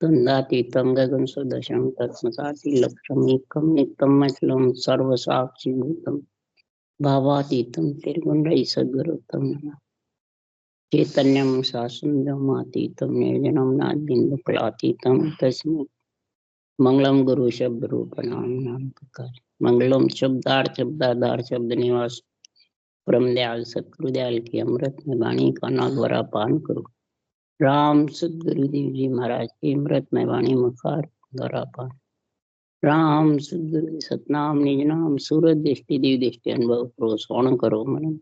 तन्दातीतं गगनसदृशं तत्समसातिलक्षणम् एकं नित्यमचलं सर्वसाक्षिभूतं भावातीतं त्रिगुणरहितं सद्गुरुतं नमामि। चैतन्यं शासनमातीतं निर्जनं नाद्बिन्दुफलातीतं तस्मै मंगलम गुरु शब्द रूप नाम प्रकार मंगलम शब्दार्थ शब्दाधार शब्द निवास परम दयाल सतगुरु दयाल की अमृत में वाणी का नाद द्वारा पान करो। राम सदगुरुदेव जी महाराज की अमृत में वाणी मुखार द्वारा पान। राम सदगुरु सतनाम निज नाम सूरत दृष्टि दिव दृष्टि अनुभव करो सोण करो मन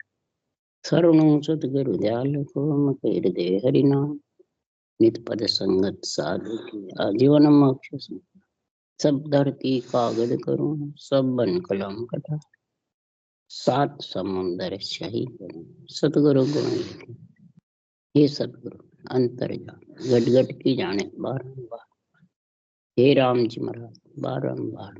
सर्वणु सतगुरु दयाल को मत हृदय हरि नाम नित पद संगत साधु की आजीवन मोक्ष सब धरती कागज करूं सब बन कलम कटा सात समुंदर सही करूं सतगुरु गुण लिखे। हे सतगुरु अंतर जान गट गट की जाने बारंबार। हे राम जी महाराज बारंबार।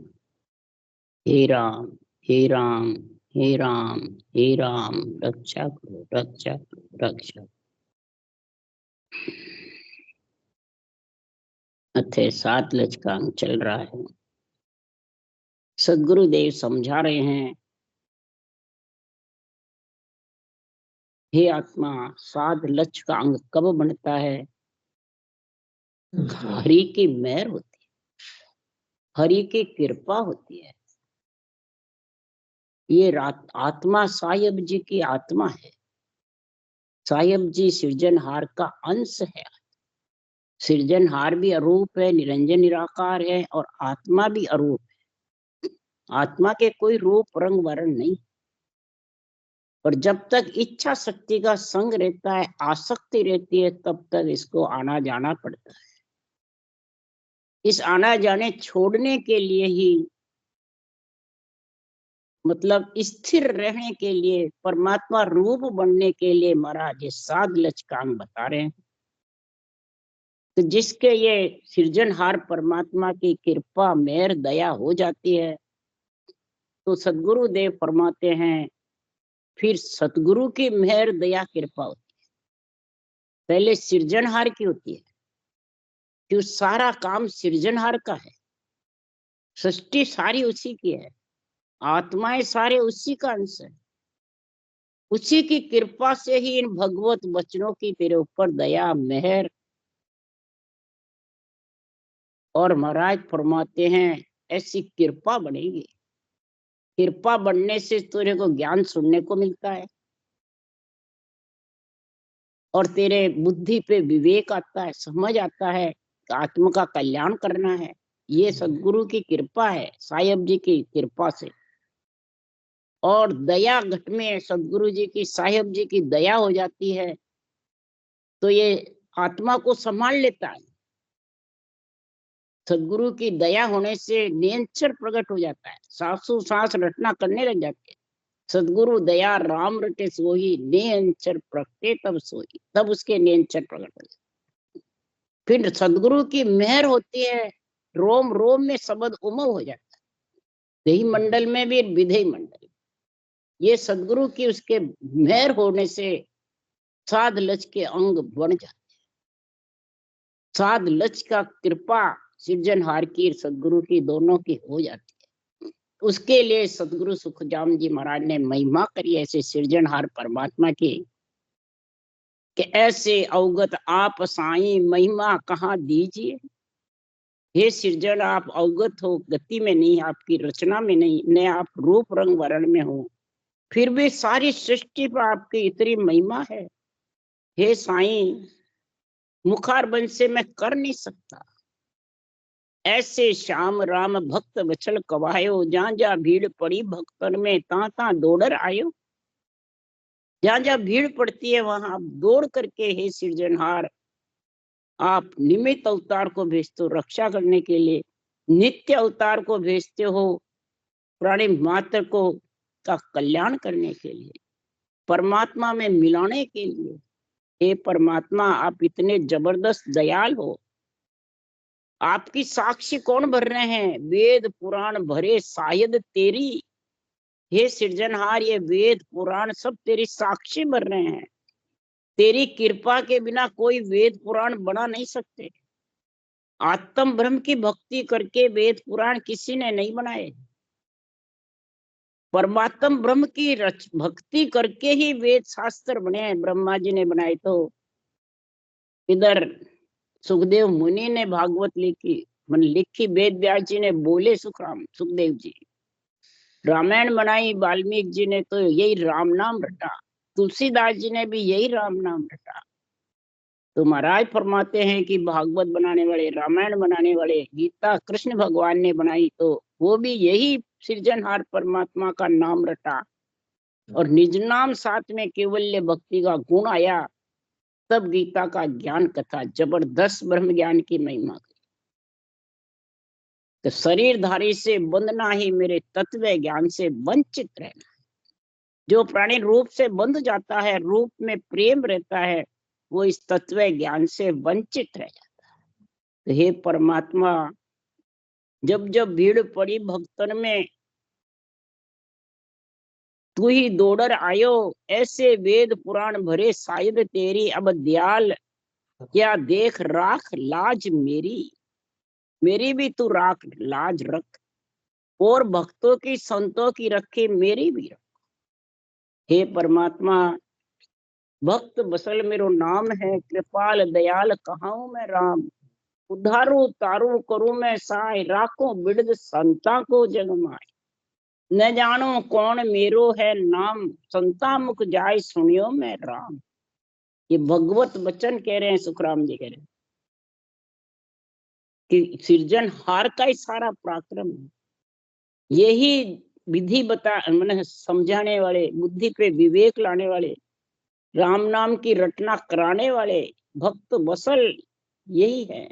हे राम हे राम हे राम हे राम रक्षा करो रक्षा करो रक्षा। अथे 7 लचकांक चल रहा है। सदगुरुदेव समझा रहे हैं, हे आत्मा 7 लक्ष का अंग कब बनता है? हरि की मेहर होती है, हरि की कृपा होती है। ये आत्मा साहिब जी की आत्मा है। साहिब जी सृजनहार का अंश है। सृजनहार भी अरूप है, निरंजन निराकार है और आत्मा भी अरूप है। आत्मा के कोई रूप रंग वर्ण नहीं। और जब तक इच्छा शक्ति का संग रहता है, आसक्ति रहती है, तब तक इसको आना जाना पड़ता है। इस आना जाने छोड़ने के लिए ही, मतलब स्थिर रहने के लिए, परमात्मा रूप बनने के लिए महाराज ये 7 लचकांग बता रहे हैं। तो जिसके ये सृजनहार परमात्मा की कृपा मेहर दया हो जाती है, तो सदगुरु देव फरमाते हैं फिर सतगुरु की मेहर दया कृपा होती है। पहले सृजनहार की होती है, क्यों सारा काम सृजनहार का है। सृष्टि सारी उसी की है, आत्माएं सारे उसी का अंश है। उसी की कृपा से ही इन भगवत वचनों की तेरे ऊपर दया मेहर। और महाराज फरमाते हैं ऐसी कृपा बनेगी। कृपा बनने से तेरे को ज्ञान सुनने को मिलता है और तेरे बुद्धि पे विवेक आता है, समझ आता है कि आत्मा का कल्याण करना है। ये सदगुरु की कृपा है, साहिब जी की कृपा से। और दया घट में सदगुरु जी की, साहिब जी की दया हो जाती है, तो ये आत्मा को संभाल लेता है। सदगुरु की दया होने से नियंत्रण प्रकट हो जाता है, सासु सांस रटना करने लग जाते हैं। सदगुरु दया राम रटे सोही, नियंत्रण प्रगटे तब सोही, तब उसके नियंत्रण प्रकट हो जाते। फिर सदगुरु की मेहर होती है, रोम रोम में शब्द उमंग हो जाता है। देही मंडल में भी, विधेय मंडल, ये सदगुरु की उसके मेहर होने से 7 लक्ष के अंग बन जाते हैं। 7 लक्ष का कृपा सृजनहार की सदगुरु की दोनों की हो जाती है। उसके लिए सदगुरु सुखजाम जी महाराज ने महिमा करी ऐसे सृजनहार परमात्मा की कि ऐसे अवगत आप साईं महिमा कहाँ दीजिए। हे सृजन आप अवगत हो, गति में नहीं, आपकी रचना में नहीं, न आप रूप रंग वर्ण में हो, फिर भी सारी सृष्टि पर आपकी इतनी महिमा है। हे साईं मुखार बंश से मैं कर नहीं सकता। ऐसे श्याम राम भक्त वचल कवायो, जहाँ जहाँ भीड़ पड़ी भक्तन में ता ता दौड़र आयो। जहाँ जहाँ भीड़ पड़ती है वहां आप दौड़ करके हे सृजनहार आप निमित्त अवतार को भेजते हो रक्षा करने के लिए, नित्य अवतार को भेजते हो प्राणी मात्र को का कल्याण करने के लिए, परमात्मा में मिलाने के लिए। हे परमात्मा आप इतने जबरदस्त दयाल हो। आपकी साक्षी कौन भर रहे हैं? वेद पुराण भरे शायद तेरी। हे सृजनहार ये वेद पुराण सब तेरी साक्षी भर रहे हैं। तेरी कृपा के बिना कोई वेद पुराण बना नहीं सकते। आत्म ब्रह्म की भक्ति करके वेद पुराण किसी ने नहीं बनाए। परमात्म ब्रह्म की भक्ति करके ही वेद शास्त्र बने हैं। ब्रह्मा जी ने बनाए तो इधर सुखदेव मुनि ने भागवत लिखी, वेद व्यास जी ने बोले सुखदेव जी। रामायण बनाई वाल्मीकि जी ने तो यही राम नाम रटा। तुलसीदास जी ने भी यही राम नाम रटा। तो महाराज फरमाते हैं कि भागवत बनाने वाले, रामायण बनाने वाले, गीता कृष्ण भगवान ने बनाई तो वो भी यही सृजनहार परमात्मा का नाम रटा। और निज नाम साथ में केवल्य भक्ति का गुण आया, तब गीता का ज्ञान कथा जबरदस्त ब्रह्म ज्ञान की महिमा। तो शरीरधारी से बंधना ही मेरे तत्व ज्ञान से वंचित रहना। जो प्राणी रूप से बंध जाता है, रूप में प्रेम रहता है, वो इस तत्व ज्ञान से वंचित रह जाता है। तो हे परमात्मा, जब जब भीड़ पड़ी भक्तन में, तू ही दौड़र आयो। ऐसे वेद पुराण भरे शायद तेरी, अब दयाल क्या देख राख लाज मेरी। मेरी भी तू राख लाज रख, और भक्तों की संतों की रखे, मेरी भी रख। हे परमात्मा, भक्त बसल मेरो नाम है, कृपाल दयाल कहाऊं मैं राम। उद्धारू तारू करूं मैं साय, राखो बिड़द संता को जगमाय। न जानो कौन मेरो है नाम, संता मुख जाय सुनियो मैं राम। ये भगवत वचन कह रहे हैं, सुखराम जी कह रहे हैं कि सृजनहार का ही सारा पराक्रम है। यही विधि मैंने समझाने वाले, बुद्धि पे विवेक लाने वाले, राम नाम की रटना कराने वाले भक्त बसल यही है।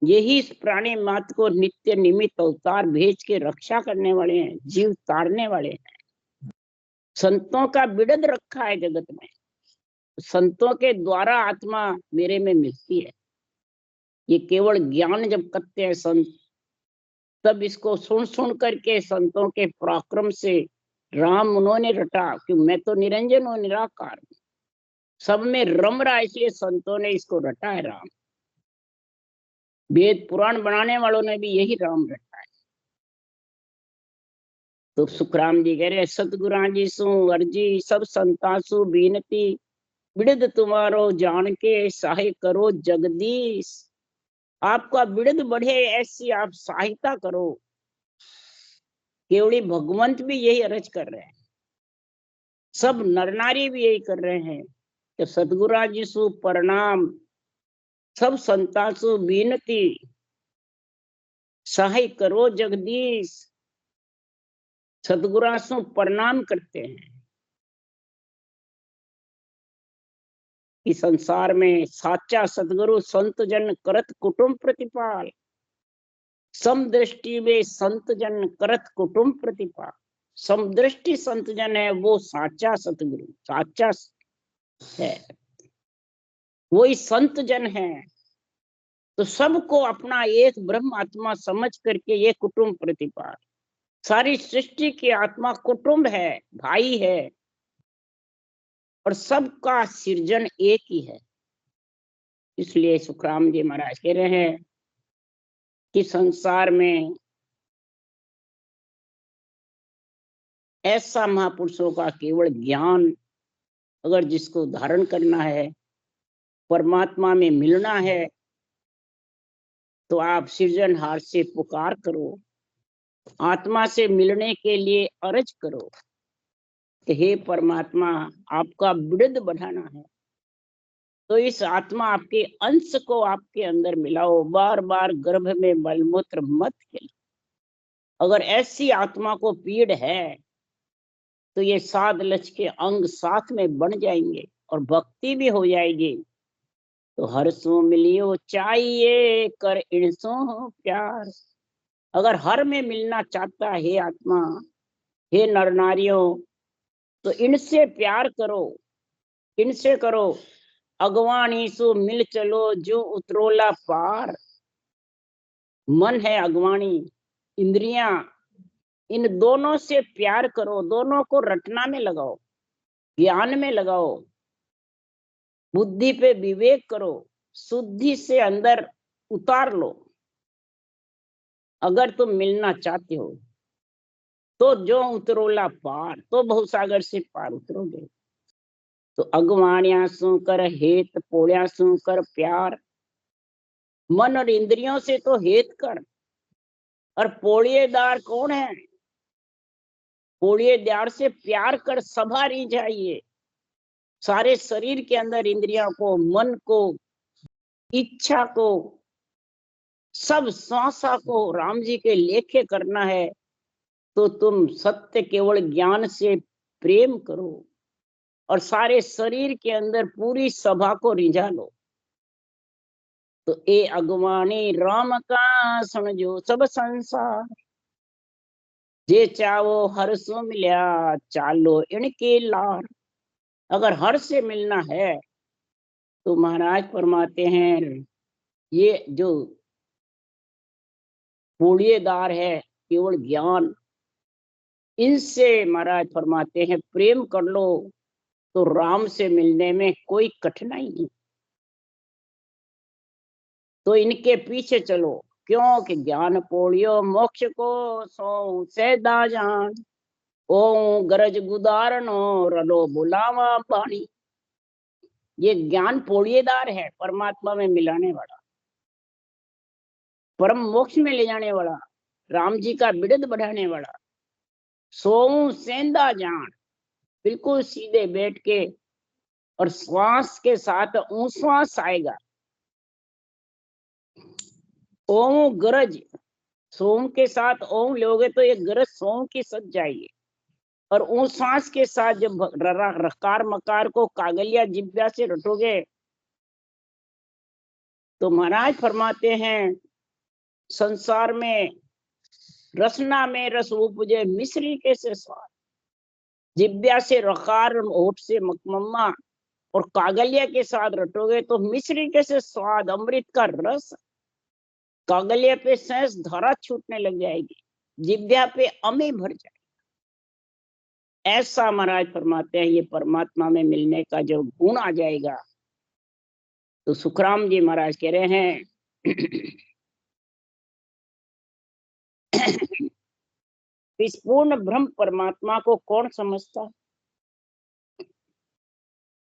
यही इस प्राणी मात्र को नित्य निमित्त अवतार भेज के रक्षा करने वाले हैं, जीव तारने वाले हैं। संतों का बिड़द रखा है जगत में। संतों के द्वारा आत्मा मेरे में मिलती है। ये केवल ज्ञान जब करते हैं संत, तब इसको सुन सुन करके संतों के पराक्रम से राम उन्होंने रटा कि मैं तो निरंजन हूं, निराकार, सब में रम रहा, इसलिए संतों ने इसको रटा है राम। वेद पुराण बनाने वालों ने भी यही राम रटा है। तो सुखराम जी कह रहे सतगुरां जी सु अर्जी, सब संतासु बीनती, बिड़द तुम्हारो जान के सहाय करो जगदीश। आपका बिड़द बढ़े ऐसी आप सहायता करो। केवली भगवंत भी यही अर्ज कर रहे हैं, सब नर नारी भी यही कर रहे हैं कि सतगुरां जी सु प्रणाम, सब संतासु बीनती, सहाय करो जगदीश। सतगुरां सु प्रणाम करते हैं कि संसार में साचा सतगुरु संत जन करत कुटुंब प्रतिपाल। समदृष्टि में संत जन करत कुटुंब प्रतिपाल। समदृष्टि संत जन है वो साचा सतगुरु, साचा है, वही संत जन है। तो सबको अपना एक ब्रह्म आत्मा समझ करके ये कुटुंब प्रतिपाल। सारी सृष्टि की आत्मा कुटुंब है, भाई है, और सबका सृजन एक ही है। इसलिए सुखराम जी महाराज कह रहे हैं कि संसार में ऐसा महापुरुषों का केवल ज्ञान अगर जिसको धारण करना है, परमात्मा में मिलना है, तो आप सृजनहार से पुकार करो, आत्मा से मिलने के लिए अर्ज करो कि हे परमात्मा, आपका बिड़द बढ़ाना है तो इस आत्मा आपके अंश को आपके अंदर मिलाओ। बार बार गर्भ में मलमूत्र मत खिलाओ। अगर ऐसी आत्मा को पीड़ है तो ये 7 लक्ष के अंग साथ में बन जाएंगे और भक्ति भी हो जाएगी। तो हर सो मिलियो चाहिए, कर इणसो प्यार। अगर हर में मिलना चाहता है आत्मा, हे नर नारियों, तो इनसे प्यार करो, इनसे करो। अगवानी सो मिल चलो जो उतरोला पार। मन है अगवानी, इंद्रियां, इन दोनों से प्यार करो, दोनों को रटना में लगाओ, ज्ञान में लगाओ, बुद्धि पे विवेक करो, शुद्धि से अंदर उतार लो। अगर तुम मिलना चाहते हो तो जो उतरोला पार, तो भवसागर से पार उतरोगे। तो अगवाणिया सु कर हेत, पोड़िया सु कर प्यार। मन और इंद्रियों से तो हेत कर। और पोड़िएदार कौन है? पोड़िएदार से प्यार कर, सभा रिझाइए। सारे शरीर के अंदर इंद्रियों को, मन को, इच्छा को, सब श्वासा को राम जी के लेखे करना है। तो तुम सत्य केवल ज्ञान से प्रेम करो और सारे शरीर के अंदर पूरी सभा को रिझा लो। तो ए अगवानी राम का समझो सब संसार। जे चावो हर सो मिल्या, चालो इनके लार। अगर हर से मिलना है तो महाराज फरमाते हैं, ये जो पूड़िएदार है केवल ज्ञान, इनसे महाराज फरमाते हैं प्रेम कर लो तो राम से मिलने में कोई कठिनाई नहीं। तो इनके पीछे चलो, क्योंकि ज्ञान पोड़ियो मोक्ष को सो सैदा जान। ओ गरज गुदारनो रलो बुलावा पानी। ये ज्ञान पोड़िएदार है, परमात्मा में मिलाने वाला, परम मोक्ष में ले जाने वाला, राम जी का बिरद बढ़ाने वाला। सो सेंदा जान, बिल्कुल सीधे बैठ के, और श्वास के साथ श्वास आएगा। ओम गरज, सोम के साथ ओम लोगे तो ये गरज सोम की सज जाएगी। और श्वास के साथ जब रकार मकार को कागलिया जिब्या से रटोगे तो महाराज फरमाते हैं संसार में रसना में रस उपजे, मिश्री कैसे स्वाद। जिब्या से रकार, होठ से मकमम्मा और कागलिया के साथ रटोगे तो मिश्री कैसे स्वाद, अमृत का रस। कागलिया पे सहज धारा छूटने लग जाएगी, जिब्या पे अमी भर जाएगी। ऐसा महाराज फरमाते हैं ये परमात्मा में मिलने का जो गुण आ जाएगा। तो सुखराम जी महाराज कह रहे हैं इस पूर्ण ब्रह्म परमात्मा को कौन समझता?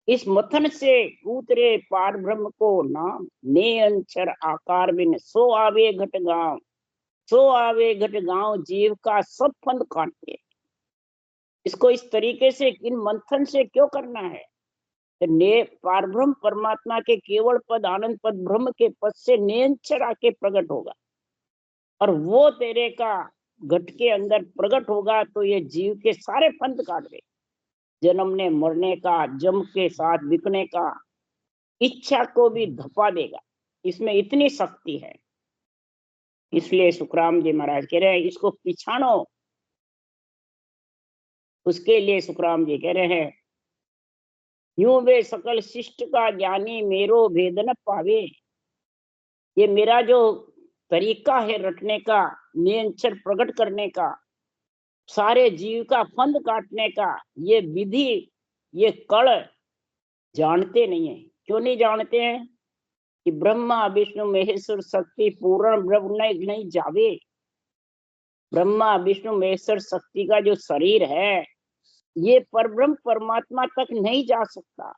इस मथन से उतरे पार ब्रह्म को नाम, ने अंचर आकार बिन सो आवे घट गांव। सो आवे घट गांव, जीव का सब फंद काटते। इसको इस तरीके से इन मंथन से क्यों करना है? ने पार ब्रह्म परमात्मा के केवल पद, आनंद पद, ब्रह्म के पद से नेंचर आके प्रकट होगा और वो तेरे का घट के अंदर प्रकट होगा। तो ये जीव के सारे फंद काट दे, जन्मने मरने का, जम के साथ बिकने का, इच्छा को भी धपा देगा। इसमें इतनी शक्ति है। इसलिए सुखराम जी महाराज कह रहे हैं इसको पिछाड़ो। उसके लिए सुखराम जी कह रहे हैं यूं वे सकल शिष्ट का ज्ञानी, मेरो भेद न पावे। ये मेरा जो तरीका है रटने का, निरंतर प्रकट करने का, सारे जीव का फंद काटने का, ये विधि, ये कड़ जानते नहीं है। क्यों नहीं जानते हैं? कि ब्रह्मा विष्णु महेश्वर शक्ति पूर्ण ब्रह्म नहीं जावे। ब्रह्मा विष्णु महेश्वर शक्ति का जो शरीर है ये परब्रह्म परमात्मा तक नहीं जा सकता।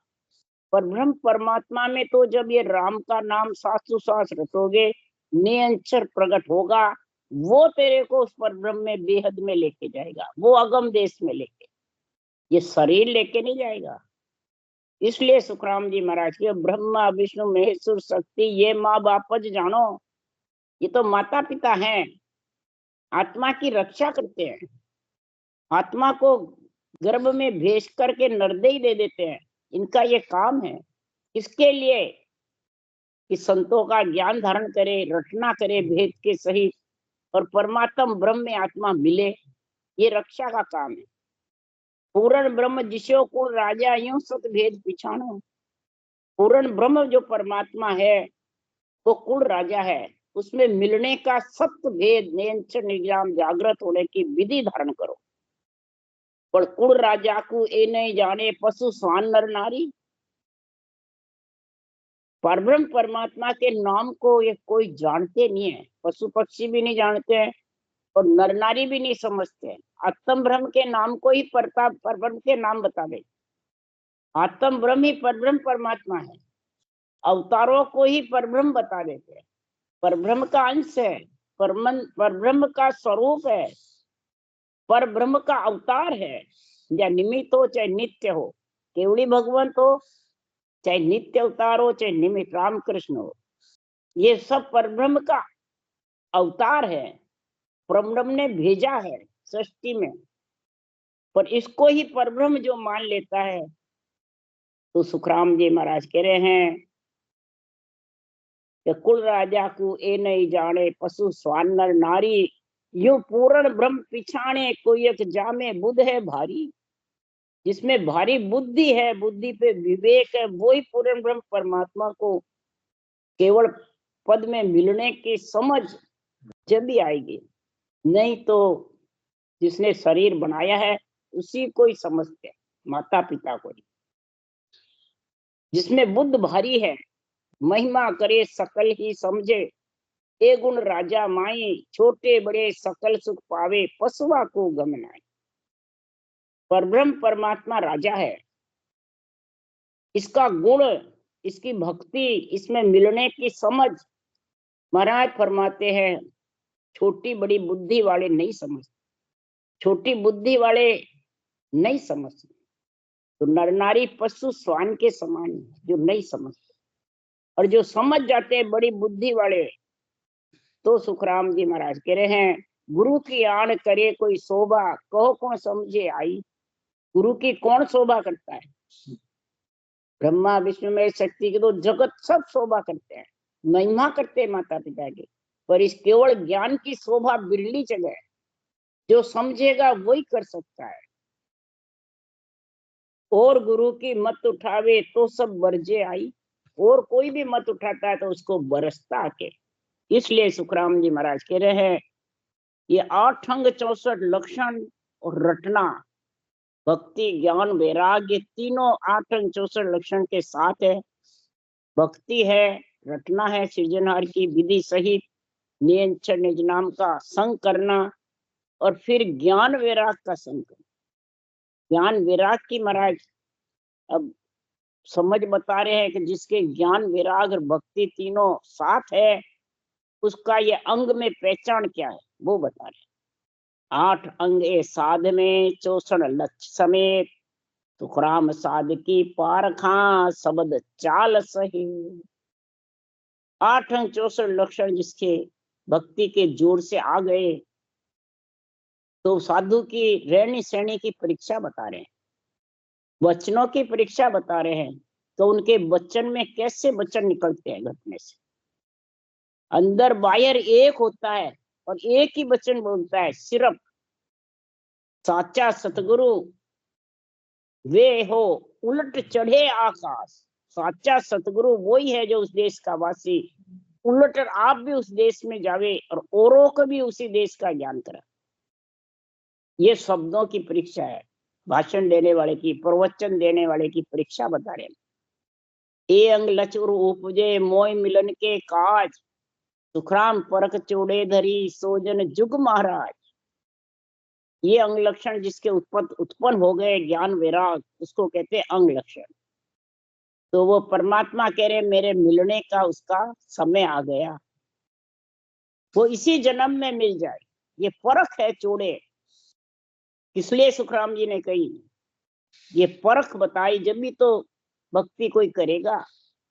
परब्रह्म परमात्मा में तो जब ये राम का नाम श्वास रटोगे, निरंतर प्रकट होगा, वो तेरे को उस परब्रह्म में बेहद में लेके जाएगा, वो अगम देश में लेके, ये शरीर लेके नहीं जाएगा। इसलिए सुखराम जी महाराज के ब्रह्मा विष्णु महेश्वर शक्ति ये माँ बापज जानो, ये तो माता पिता हैं, आत्मा की रक्षा करते हैं, आत्मा को गर्भ में भेज करके नरदेही दे देते हैं। इनका ये काम है। इसके लिए कि संतों का ज्ञान धारण करे, रचना करे भेद के सहित, और परमात्म ब्रह्म में आत्मा मिले, ये रक्षा का काम है। पूर्ण ब्रह्म जिसो को राजा यूं सत भेद पिछाणो। पूर्ण ब्रह्म जो परमात्मा है वो कुल राजा है, उसमें मिलने का सत्य भेद नियंत्रण निजाम जागृत होने की विधि धारण करो। पर कुल राजा को ए नहीं जाने, पशु स्वान नर नारी। परब्रह्म परमात्मा के नाम को ये कोई जानते नहीं है, पशु पक्षी भी नहीं जानते हैं और नर नारी भी नहीं समझते हैं। आत्म ब्रह्म के नाम को ही परब्रह्म के नाम बता दे। आत्म ब्रह्म ही परब्रह्म परमात्मा है। अवतारों को ही परब्रह्म बता देते हैं। परब्रह्म का अंश है, परब्रह्म का स्वरूप है, परब्रह्म का अवतार है। या निमित्त हो चाहे नित्य हो, केवली भगवंत हो चाहे नित्य अवतार हो चाहे निमित्त रामकृष्ण हो, ये सब परब्रह्म का अवतार है। परब्रह्म ने भेजा है सृष्टि में। पर इसको ही परब्रह्म जो मान लेता है, तो सुखराम जी महाराज कह रहे हैं कि कुल राजा को ए नहीं जाने, पशु स्वान नर नारी, यूं पूर्ण ब्रह्म पिछाने, कोई एक जामे बुध है भारी। जिसमें भारी बुद्धि है, बुद्धि पे विवेक है, वो ही पूर्ण ब्रह्म परमात्मा को केवल पद में मिलने की समझ जब भी आएगी। नहीं तो जिसने शरीर बनाया है उसी को ही समझते हैं, माता पिता को ही। जिसमें बुद्ध भारी है, महिमा करे सकल ही समझे, ए गुण राजा माई, छोटे बड़े सकल सुख पावे, पशुआ को गमनाए। परब्रह्म परमात्मा राजा है। इसका गुण, इसकी भक्ति, इसमें मिलने की समझ महाराज फरमाते हैं छोटी बड़ी बुद्धि वाले नहीं समझते। छोटी बुद्धि वाले नहीं समझते तो नर नारी पशु स्वान के समान जो नहीं समझते। और जो समझ जाते हैं बड़ी बुद्धि वाले, तो सुखराम जी महाराज कह रहे हैं गुरु की आण करे कोई शोभा, कहो कौन समझे आई। गुरु की कौन शोभा करता है? ब्रह्मा विष्णु में शक्ति के तो जगत सब शोभा करते हैं, महिमा करते हैं माता पिता की। पर इस केवल ज्ञान की शोभा बिरली जगह है। जो समझेगा वही कर सकता है। और गुरु की मत उठावे तो सब बरजे आई। और कोई भी मत उठाता है तो उसको बरसता के। इसलिए सुखराम जी महाराज कह रहे हैं ये 8 अंग 64 लक्षण और रटना, भक्ति ज्ञान वैराग्य तीनों 8 अंग 64 लक्षण के साथ है। भक्ति है, रटना है सृजनहार की विधि सहित नियंत्रण निज नाम का संग करना, और फिर ज्ञान वैराग का संग करना। ज्ञान वैराग की महाराज अब समझ बता रहे हैं कि जिसके ज्ञान वैराग और भक्ति तीनों साथ है, उसका ये अंग में पहचान क्या है वो बता रहे हैं। 8 अंग ए साध में 64 लक्ष्य समेत, सुखराम साध की पारखा शब्द चाल सही। 8 अंग 64 लक्षण जिसके भक्ति के जोर से आ गए, तो साधु की रहनी सहनी की परीक्षा बता रहे हैं, वचनों की परीक्षा बता रहे हैं। तो उनके वचन में कैसे वचन निकलते हैं घटने से। अंदर बाहर एक होता है और एक ही वचन बोलता है सिर्फ। साचा सतगुरु वे हो उलट चढ़े आकाश। साचा सतगुरु वही है जो उस देश का वासी उलट आप भी उस देश में जावे और औरों को भी उसी देश का ज्ञान करा। ये शब्दों की परीक्षा है, भाषण देने वाले की, प्रवचन देने वाले की परीक्षा बता रहे हैं। ए अंग लचुर उपजे मोय मिलन के काज, सुखराम परख चोड़े धरी सोजन जुग महाराज। ये अंग लक्षण जिसके उत्पन्न हो गए ज्ञान वैराग, उसको कहते हैं अंग लक्षण। तो वो परमात्मा कह रहे मेरे मिलने का उसका समय आ गया, वो इसी जन्म में मिल जाए। ये परख है चोड़े। इसलिए सुखराम जी ने कही ये परख बताई, जब भी तो भक्ति कोई करेगा।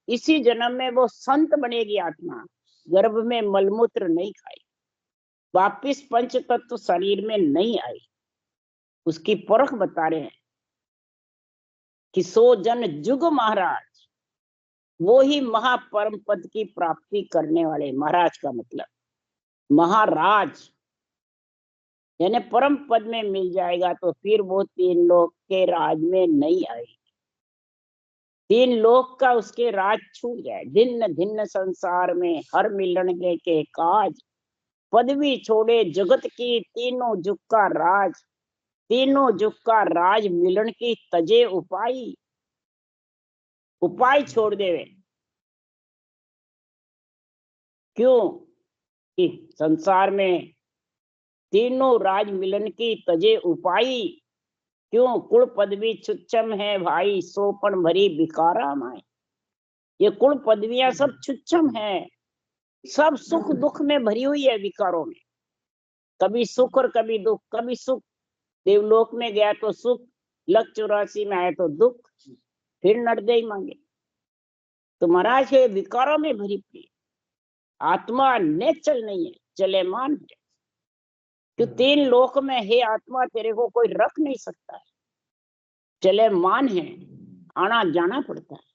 इसी जन्म में वो संत बनेगी आत्मा, गर्भ में मलमूत्र नहीं खाई, वापिस पंच तत्व शरीर में नहीं आई। उसकी परख बता रहे हैं कि सो जन जुग महाराज, वो ही महापरम पद की प्राप्ति करने वाले। महाराज का मतलब महाराज, यानी परम पद में मिल जाएगा तो फिर वो 3 लोक के राज में नहीं आएगी। 3 लोक का उसके राज छूट जाए। भिन्न भिन्न संसार में हर मिलन के काज, पदवी छोड़े जगत की तीनों जुग का राज। तीनों जुग का राज मिलन की तजे उपाय, उपाय छोड़ देवे। क्यों कि संसार में तीनों राज मिलन की तजे उपाय, क्यों कुल पदवी छुच्छम है भाई, सोपन भरी बिकारा माए। ये कुल पदवियां सब छुच्छम है, सब सुख दुख में भरी हुई है, विकारों में, कभी सुख और कभी दुख। कभी सुख देवलोक में गया तो सुख, लक 84 में आया तो दुख, फिर नरदेही मांगे। तो महाराज ये विकारों में भरी पड़ी आत्मा नेचल नहीं है, चलेमान है। तो 3 लोक में है आत्मा, तेरे को कोई रख नहीं सकता है, चलेमान है, आना जाना पड़ता है।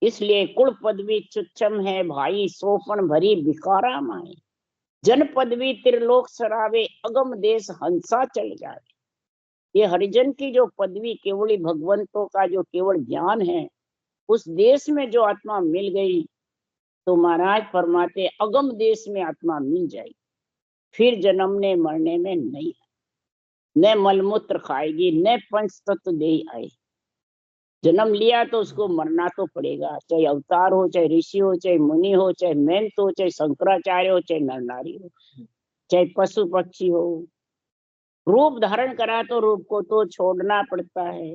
इसलिए कुल पदवी छुच्छम है भाई, सोपन भरी बिकारा माए। जन पदवी त्रिलोक सरावे, अगम देश हंसा चल जाए। ये हरिजन की जो पदवी केवली भगवंतों का जो केवल ज्ञान है, उस देश में जो आत्मा मिल गई तो महाराज फरमाते अगम देश में आत्मा मिल जाएगी, फिर जन्मने मरने में नहीं, न मलमूत्र खाएगी, न पंच तत्व देही आए। जन्म लिया तो उसको मरना तो पड़ेगा, चाहे अवतार हो, चाहे ऋषि हो, चाहे मुनि हो, चाहे मेहनत हो, चाहे शंकराचार्य हो, चाहे नर नारी हो, चाहे पशु पक्षी हो। रूप धारण करा तो रूप को तो छोड़ना पड़ता है।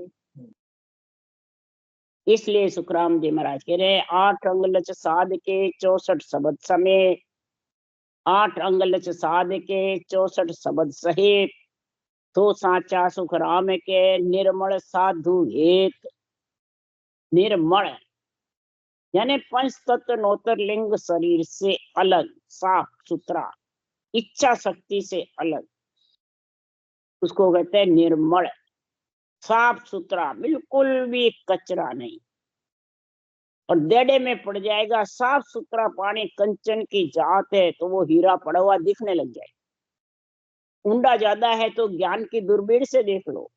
इसलिए सुखराम जी महाराज कह रहे 8 अंग लच साध के 64 शब्द समेत, 8 अंग लच साध के 64 शब्द सहित, तो साचा सुखराम के निर्मल साधु हेत। निर्मल यानी पंच तत्व नोतर लिंग शरीर से अलग, साफ सुथरा, इच्छा शक्ति से अलग, उसको कहते हैं निर्मल। साफ सुथरा, बिल्कुल भी कचरा नहीं, और देड़े में पड़ जाएगा। साफ सुथरा पानी कंचन की जात है तो वो हीरा पड़ा हुआ दिखने लग जाए। ऊंडा ज्यादा है तो ज्ञान की दूरबीन से देख लो,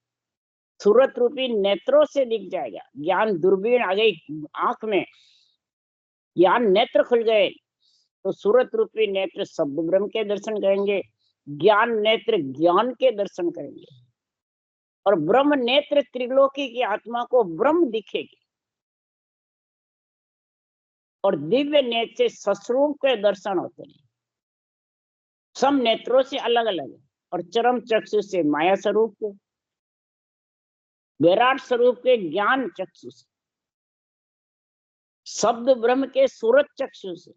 सूरत रूपी नेत्रों से दिख जाएगा। ज्ञान दूरबीन आ गई आंख में, ज्ञान नेत्र खुल गए तो सूरत रूपी नेत्र शब्द ब्रह्म के दर्शन करेंगे, ज्ञान नेत्र ज्ञान के दर्शन करेंगे, और ब्रह्म नेत्र त्रिलोकी की आत्मा को ब्रह्म दिखेगी, और दिव्य नेत्र से सस्वरूप के दर्शन होते हैं। सब नेत्रों से अलग अलग है, और चरम चक्षु से माया स्वरूप के, विराट स्वरूप के ज्ञान चक्षु से, शब्द ब्रह्म के सूरत चक्षु से,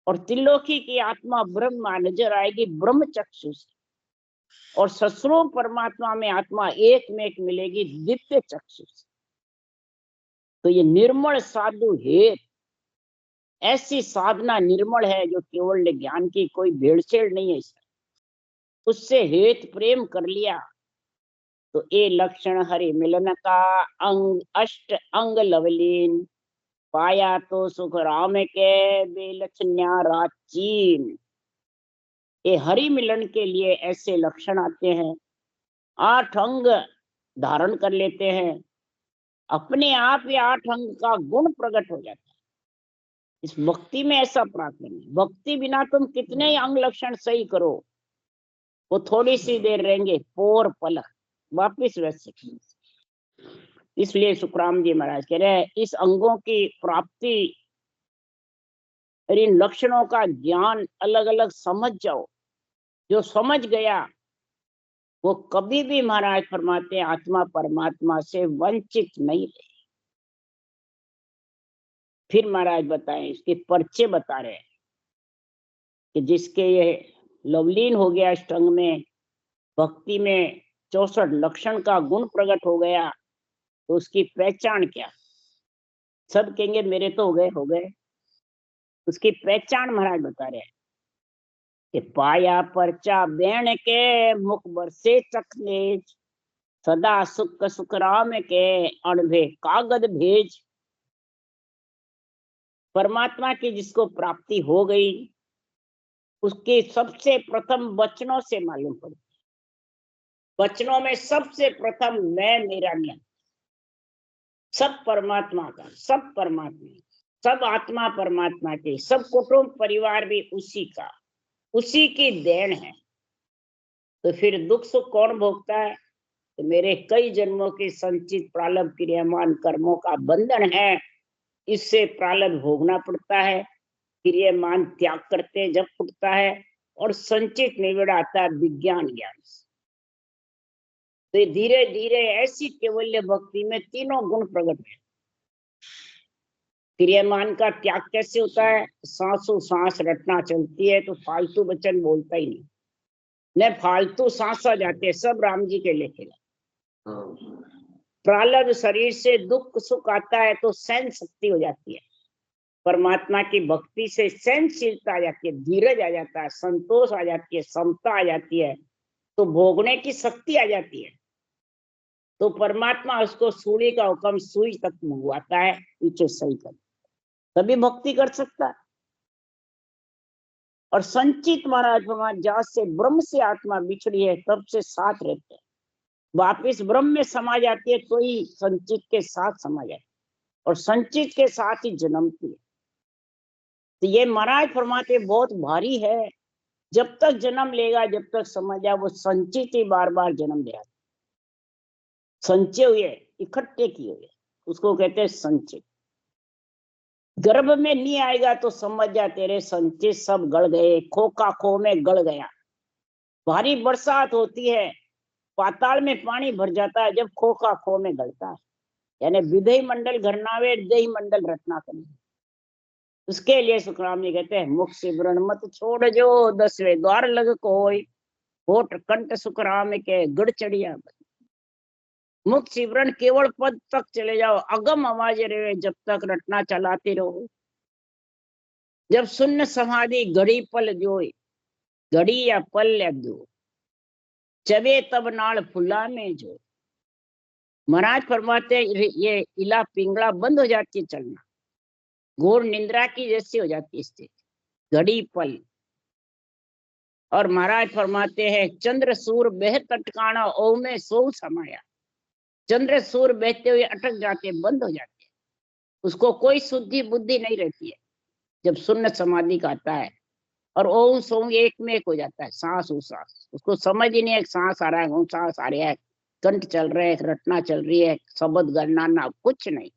और त्रिलोकी की आत्मा ब्रह्म नजर आएगी ब्रह्म चक्षु से, और सस्वरूप परमात्मा में आत्मा एक में एक मिलेगी दिव्य चक्षु से। तो ये निर्मल साधु हेत, ऐसी साधना निर्मल है जो केवल ज्ञान की कोई भेड़सेड़ नहीं है, उससे हेत प्रेम कर लिया तो ये लक्षण हरि मिलन का अंग अष्ट अंग लवलीन, पाया तो सुख राम के बेलक्षण्या राचीन। ये हरि मिलन के लिए ऐसे लक्षण आते हैं, 8 अंग धारण कर लेते हैं, अपने आप ये 8 अंग का गुण प्रकट हो जाता है। इस भक्ति में ऐसा प्रार्थना है, भक्ति बिना तुम कितने ही अंग लक्षण सही करो, वो थोड़ी सी देर रहेंगे, पोर पलक वापिस वैसे। इसलिए सुखराम जी महाराज कह रहे हैं इस अंगों की प्राप्ति और इन लक्षणों का ज्ञान अलग अलग समझ जाओ। जो समझ गया वो कभी भी महाराज फरमाते हैं आत्मा परमात्मा से वंचित नहीं रहे। फिर महाराज बताएं, इसके पर्चे बता रहे हैं कि जिसके ये लवलीन हो गया अष्टांग में, भक्ति में 64 लक्षण का गुण प्रकट हो गया, तो उसकी पहचान क्या? सब कहेंगे मेरे तो हो गए। उसकी पहचान महाराज बता रहे हैं कि पाया परचा बैण के मुख बरसे चखने, सदा सुख सुख राम के अणभे कागद भेज। परमात्मा की जिसको प्राप्ति हो गई उसके सबसे प्रथम वचनों से मालूम पड़ता, वचनों में सबसे प्रथम मैं मेरा ज्ञान, सब परमात्मा का, सब परमात्मा, सब आत्मा परमात्मा की, सब कुटुंब परिवार भी उसी का, उसी की देन है। तो फिर दुख सुख कौन भोगता है? तो मेरे कई जन्मों के संचित प्रारब्ध क्रियामान कर्मों का बंधन है, इससे प्रारब्ध भोगना पड़ता है। फिर ये मान त्याग करते जब फूटता है और संचित निबिड़ आता है विज्ञान ज्ञान से। तो धीरे धीरे ऐसी केवल्य भक्ति में तीनों गुण प्रकट हुए। क्रियामान का त्याग कैसे होता है? सांसों सांस रटना चलती है तो फालतू वचन बोलता ही नहीं, न फालतू सांस आ जाते, सब राम जी के लेके। प्रालब्ध शरीर से दुख सुख आता है तो सहन शक्ति हो जाती है। परमात्मा की भक्ति से सहनशीलता आ जाती है, धीरज आ जाता है, संतोष आ जाती है, समता आ जाती है, तो भोगने की शक्ति आ जाती है। तो परमात्मा उसको सूली का हुक्म सुई तक मंगवाता है, पीछे सही कर, तभी भक्ति कर सकता है। और संचित महाराज भगवान जहाँ से ब्रह्म से आत्मा बिछड़ी है तब से साथ रहते हैं, वापिस ब्रह्म में समा जाती है तो ही संचित के साथ समा जाती है, और संचित के साथ ही जन्मती है। तो ये महाराज फरमाते बहुत भारी है, जब तक जन्म लेगा, जब तक समझ जाए, वो संचित ही बार बार जन्म ले आता। संचय हुए, इकट्ठे किए हुए, उसको कहते हैं संचित। गर्भ में नहीं आएगा तो समझ जा तेरे संचित सब गड़ गए, खोखा खो में गड़ गया। भारी बरसात होती है, पाताल में पानी भर जाता है जब खोखा खो में गलता है, यानी विधेय मंडल घरनावे देही मंडल रटना करना। उसके लिए सुखराम जी कहते हैं मुख सिमरन मत छोड़ जो 10वें द्वार लग कोई, होठ कंठ सुखराम के गढ़ चढ़िया। मुख सिमरन केवल पद तक चले जाओ, अगम आवाज रहे जब तक रटना चलाते रहो। जब शून्य समाधि घड़ी पल जोई, घड़ी या पल या दो, चबे तब नाल फुला में जो। महाराज फरमाते ये इला पिंगला बंद हो जाती है चलना, घोर निंद्रा की जैसी हो जाती है स्थिति, घड़ी पल। और महाराज फरमाते हैं चंद्र सूर बह तटकाना ओ में सो समाया। चंद्र सूर बहते हुए अटक जाते, बंद हो जाते, उसको कोई शुद्धि बुद्धि नहीं रहती है जब शून्य समाधि का आता है। और ओम सोम एक में एक हो जाता है, सांस हो सांस, उसको समझ ही नहीं है सांस आ रहा है, ओम सांस आ रहा है, कंठ चल रहे है, रटना चल रही है, शब्द गणना ना, कुछ नहीं।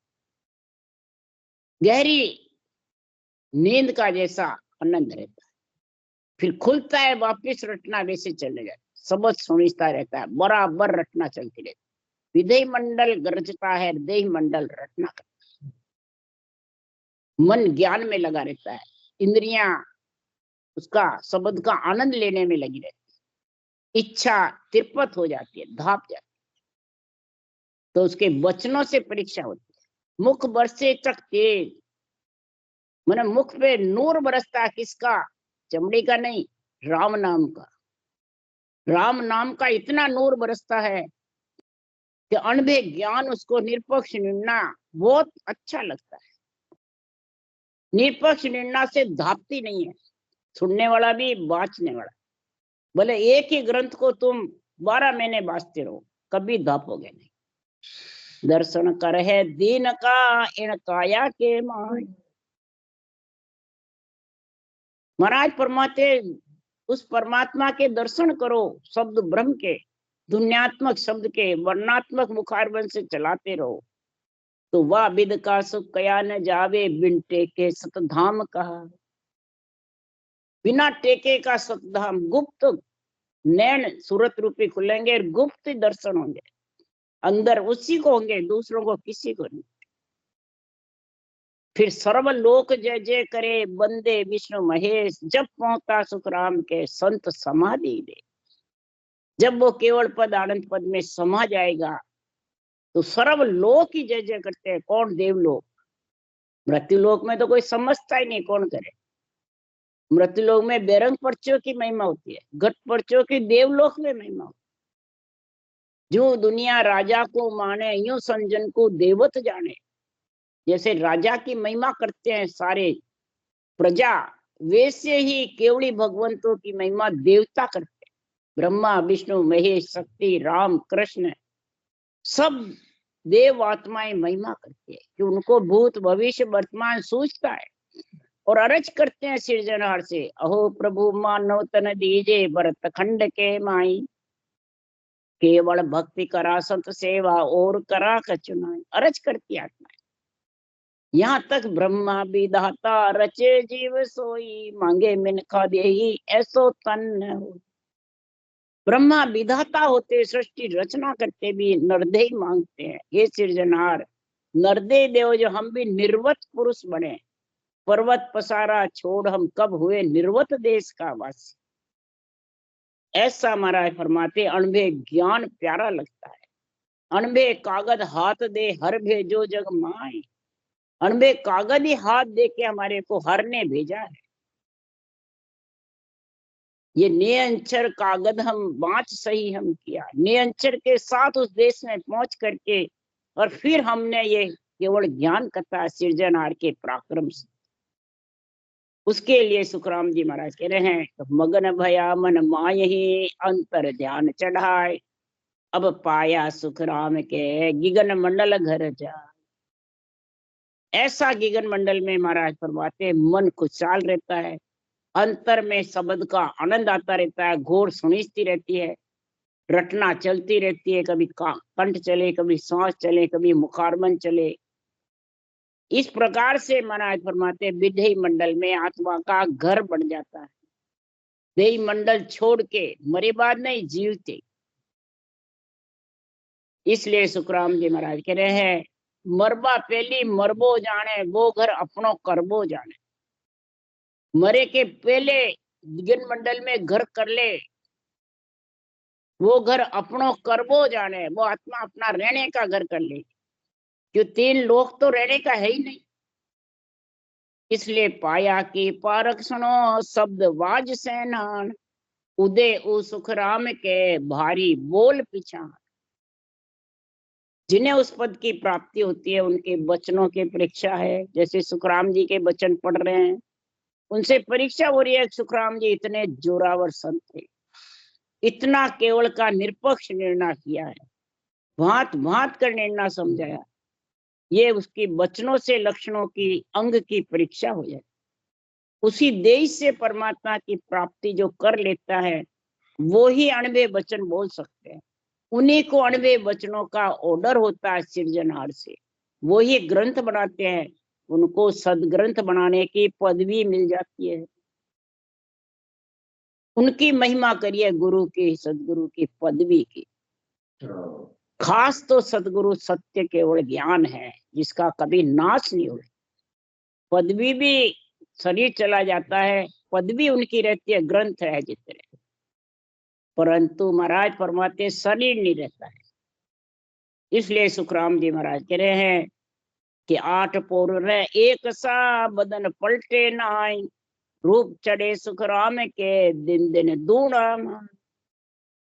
गहरी नींद का जैसा आनंद रहता है, फिर खुलता है वापिस रटना वैसे चले जाता, शब्द सुनिश्ता रहता है, बराबर रटना चलती रहती। विधेय मंडल गरजता है, देह मंडल रटना करता है, मन ज्ञान में लगा रहता है, इंद्रियां उसका शब्द का आनंद लेने में लगी रहती है, इच्छा तिरपत हो जाती है, धाप जाती है, तो उसके वचनों से परीक्षा होती है। मुख बरसे चक तेज, मैंने मुख पे नूर बरसता है, किसका? चमड़ी का नहीं, राम नाम का। राम नाम का इतना नूर बरसता है कि अनभे ज्ञान उसको निरपक्ष निर्णय बहुत अच्छा लगता है। निरपक्ष निर्णय से धापती नहीं है, सुनने वाला भी बाँचने वाला। बोले एक ही ग्रंथ को तुम 12 महीने बाँचते रहो, कभी धापोगे नहीं। दर्शन कर है दीन का इन काया के माय। महाराज फरमाते उस परमात्मा के दर्शन करो, शब्द ब्रह्म के, दुनियात्मक शब्द के वर्णात्मक मुखारबंद से चलाते रहो, तो वाह विद का सुख कया न जावे, बिन टेके सतधाम कहा। बिना टेके का सतधाम, गुप्त नैन सूरत रूपी खुलेंगे, गुप्त दर्शन होंगे, अंदर उसी को होंगे, दूसरों को किसी को नहीं। फिर सर्वलोक जय जय करे बंदे विष्णु महेश, जब पहुंचता सुखराम के संत समाधि दे। जब वो केवल पद आनंद पद में समा जाएगा तो सर्वलोक ही जय जय करते हैं। कौन? देवलोक। मृत्युलोक में तो कोई समझता ही नहीं, कौन करे। मृत्युलोक में बेरंग पर्चियों की महिमा होती है, घट पर्चियों की देवलोक में महिमा होती है। जो दुनिया राजा को माने, यूं संजन को देवत जाने। जैसे राजा की महिमा करते हैं सारे प्रजा, वैसे ही केवली भगवंतों की महिमा देवता करते हैं। ब्रह्मा विष्णु महेश शक्ति राम कृष्ण सब देव आत्माएं महिमा करती है कि उनको भूत भविष्य वर्तमान सूझता है, और अरज करते हैं सृजनहार से, अहो प्रभु मानव तन दीजे भरत खंड के माई। केवल भक्ति करा संत सेवा और करा कचुनाई, अरज करती आत्मा। यहाँ तक ब्रह्मा विधाता रचे जीव सोई, मांगे मिनखा देही ऐसो तन न हो। ब्रह्मा विधाता होते, सृष्टि रचना करते भी नरदेह मांगते हैं, ये सिरजनहार नरदेह देव जो हम भी निर्वत पुरुष बने। पर्वत पसारा छोड़ हम कब हुए निर्वत देश का वासी। ऐसा महाराज फरमाते, अणभे ज्ञान प्यारा लगता है। अणभे कागज हाथ दे हर भेजो जग माए। अणभे कागज ही हाथ दे के हमारे को हर ने भेजा है। ये नियंचर कागज हम बाँच सही हम किया, नियंचर के साथ उस देश में पहुंच करके और फिर हमने ये केवल ज्ञान कथा सृजनहार के पराक्रम से। उसके लिए सुखराम जी महाराज कह रहे हैं, तो मगन भया मन मायहि अंतर ध्यान चढ़ाए, अब पाया सुखराम के गिगन मंडल घर जा। ऐसा गिगन मंडल में महाराज फरमाते मन खुशहाल रहता है, अंतर में शब्द का आनंद आता रहता है, घोर सुनिश्ती रहती है, रटना चलती रहती है, कभी कंठ चले, कभी सांस चले, कभी मुखारबंद चले। इस प्रकार से महाराज फरमाते विधेय मंडल में आत्मा का घर बन जाता है। देही मंडल छोड़ के मरे बाद नहीं जीवते। इसलिए सुखराम जी महाराज कह रहे हैं, मरबा पहली मरबो जाने, वो घर अपनो करबो जाने। मरे के पहले गिगन मंडल में घर कर ले, वो घर अपनो करबो जाने, वो आत्मा अपना रहने का घर कर ले। जो 3 लोग तो रहने का है ही नहीं। इसलिए पाया की पारक सुनो शब्द वाज सैनान, उदय उ सुखराम के भारी बोल पिछान। जिन्हें उस पद की प्राप्ति होती है उनके वचनों की परीक्षा है। जैसे सुखराम जी के वचन पढ़ रहे हैं, उनसे परीक्षा हो रही है। सुखराम जी इतने जोरावर संत थे, इतना केवल का निरपक्ष निर्णय किया है, भांत भांत कर निर्णय समझाया। ये उसकी वचनों से लक्षणों की अंग की परीक्षा हो जाए। उसी देश से परमात्मा की प्राप्ति जो कर लेता है वो ही अणवे वचन बोल सकते हैं। उन्हीं को अणवे वचनों का ऑर्डर होता है सृजनहार से, वो ही ग्रंथ बनाते हैं, उनको सदग्रंथ बनाने की पदवी मिल जाती है। उनकी महिमा करिए, गुरु की सदगुरु की पदवी की। खास तो सदगुरु सत्य केवल ज्ञान है जिसका कभी नाश नहीं हो। पदवी भी शरीर चला जाता है, पदवी उनकी रहती है, ग्रंथ है जितने, परंतु महाराज फरमाते शरीर नहीं रहता है। इसलिए सुखराम जी महाराज कह रहे हैं कि 8 पोर रह एक सा बदन पलटे नाई, रूप चढ़े सुखराम के दिन दिन दूना।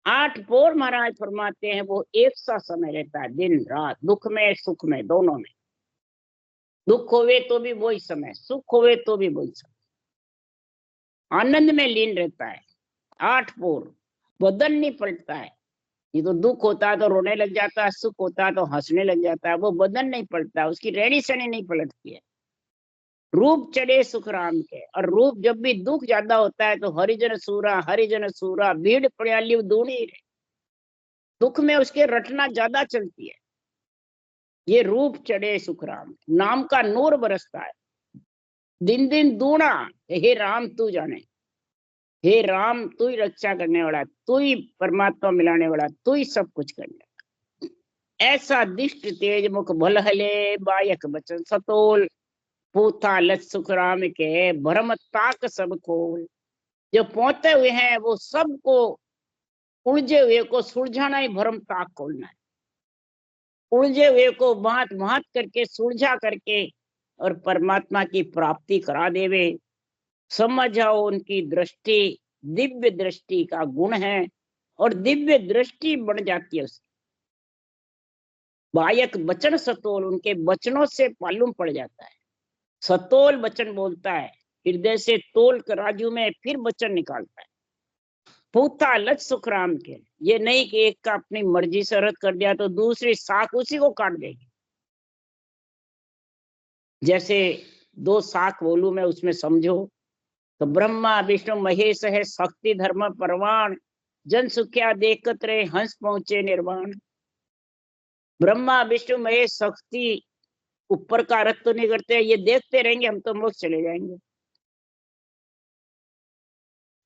8 पोर महाराज फरमाते हैं वो एक सा समय रहता है, दिन रात, दुख में सुख में दोनों में। दुख होवे तो भी वही समय, सुख होवे तो भी वही समय, आनंद में लीन रहता है। 8 पोर बदन नहीं पलटता है। ये तो दुख होता है तो रोने लग जाता है, सुख होता है तो हंसने लग जाता है, वो बदन नहीं पलटता, उसकी रेणी सनी नहीं पलटती है। रूप चढ़े सुखराम के, और रूप जब भी दुख ज्यादा होता है तो हरिजन सूरा भीड़ पड़ियाली दूनी रे। दुख में उसके रटना ज्यादा चलती है। ये रूप चढ़े सुखराम, नाम का नूर बरसता है दिन दिन दूना। हे राम तू जाने, हे राम तू ही रक्षा करने वाला, तू ही परमात्मा मिलाने वाला, तू ही सब कुछ करने वाला। ऐसा दिष्ट तेज मुख भल हले, बायक बचन सतोल, पूथा लत सुखराम के भरम ताक सब खोल। जो पहुंचे हुए हैं वो सबको, उलझे हुए को सुलझाना ही भरम ताक खोलना है। उलझे हुए को बात बात करके सुलझा करके और परमात्मा की प्राप्ति करा देवे। समझ आओ उनकी दृष्टि दिव्य दृष्टि का गुण है, और दिव्य दृष्टि बढ़ जाती है उसकी। बायक वचन सतोल, उनके वचनों से मालूम पड़ जाता है। सतोल वचन बोलता है, हृदय से तोल कर राजू में फिर वचन निकालता है। पूता लच सुखराम के, ये नहीं कि एक का अपनी मर्जी से रद्द कर दिया तो दूसरी साख उसी को काट देगी। जैसे 2 साख बोलू मैं, उसमें समझो तो ब्रह्मा विष्णु महेश है, शक्ति धर्म परवान, जन सुख्या देखत रहे हंस पहुंचे निर्वाण। ब्रह्मा विष्णु महेश शक्ति ऊपर का अर्थ तो नहीं करते, ये देखते रहेंगे हम तो मोक्ष चले जाएंगे।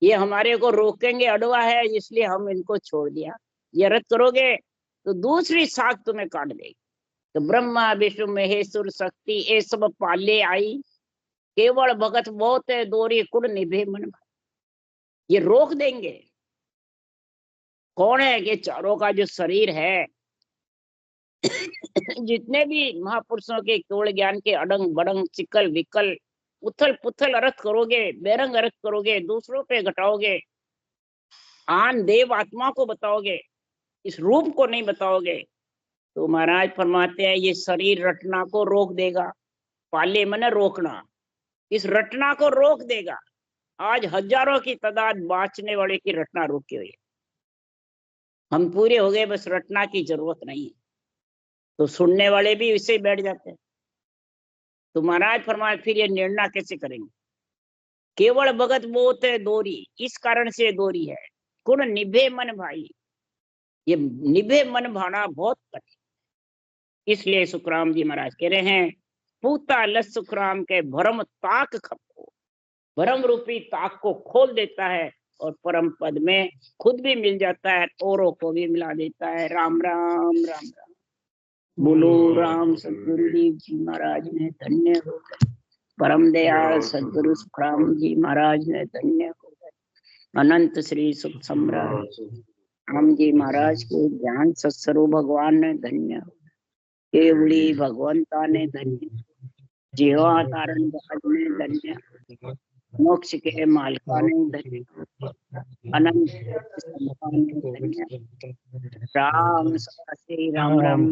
ये हमारे को रोकेंगे, अड़वा है इसलिए हम इनको छोड़ दिया। ये रद्द करोगे तो दूसरी शाख तुम्हें काट देगी। तो ब्रह्मा विष्णु महेश्वर शक्ति ये सब पाले आई, केवल भगत बहुत है दोरी कुड़ निभे मन। ये रोक देंगे। कौन है? ये चारों का जो शरीर है, जितने भी महापुरुषों के केवल ज्ञान के अडंग बडंग चिकल विकल उथल पुथल अर्थ करोगे, बेरंग अर्थ करोगे, दूसरों पे घटाओगे, आन देव आत्मा को बताओगे, इस रूप को नहीं बताओगे, तो महाराज फरमाते हैं ये शरीर रटना को रोक देगा। पाले मन रोकना, इस रटना को रोक देगा। आज हजारों की तादाद बाँचने वाले की रटना रोकी हुई है। हम पूरे हो गए, बस रटना की जरूरत नहीं है। तो सुनने वाले भी इसे बैठ जाते हैं। तो महाराज फरमाए फिर ये निर्णय कैसे करेंगे? केवल भगत बहुत है दोरी, इस कारण से दोरी है। गुण निभे मन भाई, ये निभे मन भाना बहुत कठिन। इसलिए सुखराम जी महाराज कह रहे हैं, पूता लस सुखराम के भरम ताक खपो, भरम रूपी ताक को खोल देता है और परम पद में खुद भी मिल जाता है, औरों को भी मिला देता है। राम राम राम राम। बोलो राम सदगुरुदेव जी महाराज ने धन्य हो गए। परम दयाल सदगुरु सुखराम जी महाराज ने धन्य हो गए। अनंत श्री सुख सम्राट राम जी महाराज के ज्ञान सत्स्वरूप भगवान ने धन्य हो गए। केवली भगवंता ने धन्य, जीवा तारण बाज ने धन्य, मोक्ष के मालका ने धन्य, अनंत ने धन्य। राम सदा श्री राम राम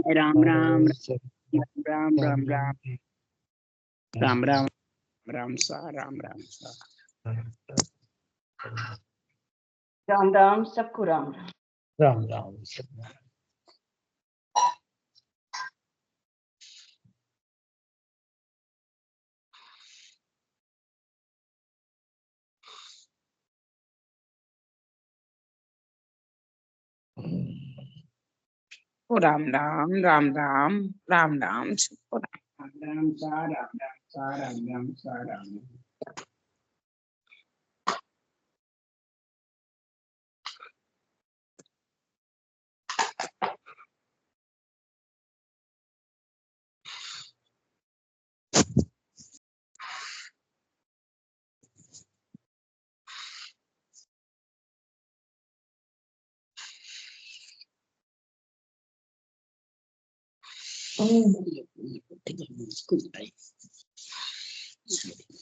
राम राम राम राम राम राम राम राम सा राम राम सा राम राम सबको राम राम राम राम। राम राम राम राम राम राम सबको राम राम सा राम राम सा राम राम सा राम।